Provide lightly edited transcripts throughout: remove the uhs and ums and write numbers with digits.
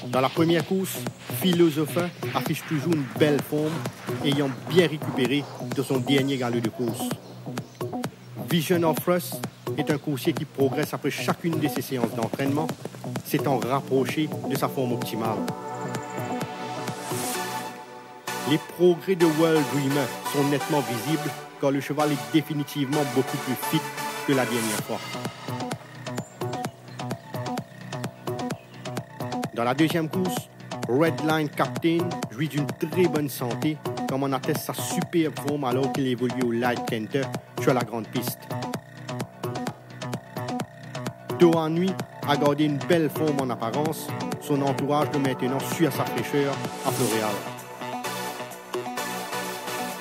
Dans la première course, Philosopher affiche toujours une belle forme, ayant bien récupéré de son dernier galop de course. Vision of Rust est un coursier qui progresse après chacune de ses séances d'entraînement, s'étant rapproché de sa forme optimale. Les progrès de World Dreamer sont nettement visibles car le cheval est définitivement beaucoup plus fit que la dernière fois. Dans la deuxième course, Redline Captain jouit d'une très bonne santé, comme en atteste sa superbe forme alors qu'il évolue au Light Canter sur la grande piste. Doan Nui a gardé une belle forme en apparence, son entourage de maintenant suit à sa fraîcheur à Floréal.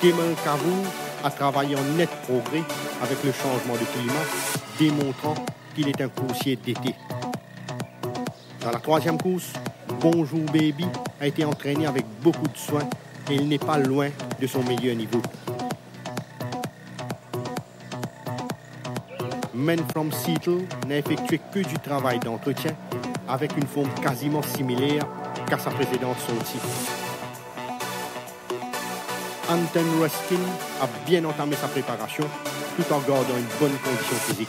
Kemal Kavour a travaillé en net progrès avec le changement de climat, démontrant qu'il est un coursier d'été. Dans la troisième course, Bonjour Baby a été entraîné avec beaucoup de soin et il n'est pas loin de son meilleur niveau. Men from Seattle n'a effectué que du travail d'entretien avec une forme quasiment similaire qu'à sa précédente sortie. Anton Ruskin a bien entamé sa préparation tout en gardant une bonne condition physique.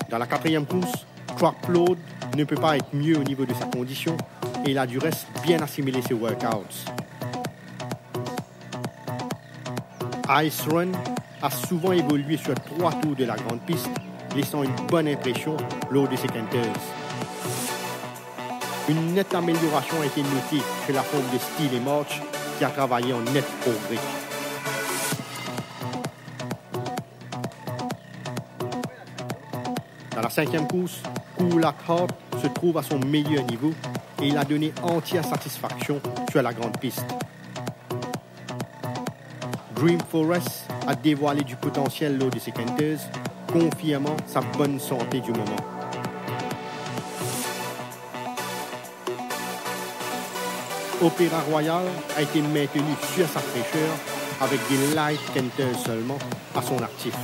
Dans la quatrième course, Trapload ne peut pas être mieux au niveau de sa condition et il a du reste bien assimilé ses workouts. Ice Run a souvent évolué sur 3 tours de la grande piste, laissant une bonne impression lors de ses canters. Une nette amélioration a été notée chez la forme de Steely March qui a travaillé en net progrès. Dans la cinquième course, Cool at Heart se trouve à son meilleur niveau et il a donné entière satisfaction sur la grande piste. Dream Forest a dévoilé du potentiel lors de ses canters, confirmant sa bonne santé du moment. Opéra Royal a été maintenu sur sa fraîcheur avec des light canters seulement à son actif.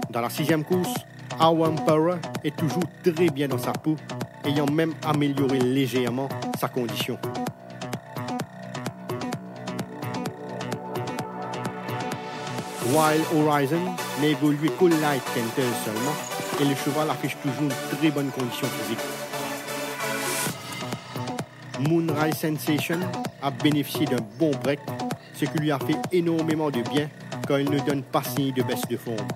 Dans la sixième course, Awampara est toujours très bien dans sa peau, ayant même amélioré légèrement sa condition. Wild Horizon n'a évolué qu'au light canter seulement et le cheval affiche toujours une très bonne condition physique. Moonrise Sensation a bénéficié d'un bon break, ce qui lui a fait énormément de bien car il ne donne pas signe de baisse de forme.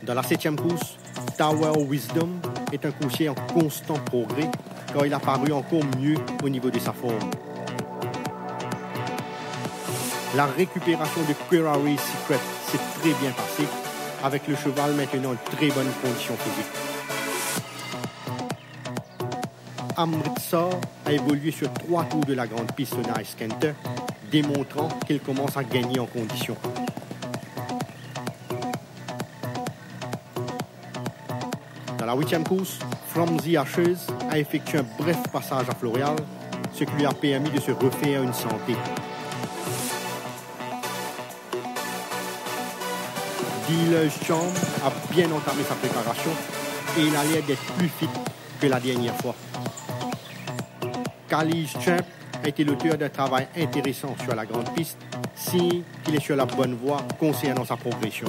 Dans la septième course, Tower Wisdom est un coursier en constant progrès car il a paru encore mieux au niveau de sa forme. La récupération de Querary Secret s'est très bien passée avec le cheval maintenant en très bonne condition physique. Amritsar a évolué sur 3 tours de la grande piste Nice Canter, démontrant qu'il commence à gagner en condition. Dans la huitième course, From the Ashes a effectué un bref passage à Floréal, ce qui lui a permis de se refaire une santé. Dealer's Charm a bien entamé sa préparation et il a l'air d'être plus fit que la dernière fois. Kali's Champ a été l'auteur d'un travail intéressant sur la grande piste, signe qu'il est sur la bonne voie concernant sa progression.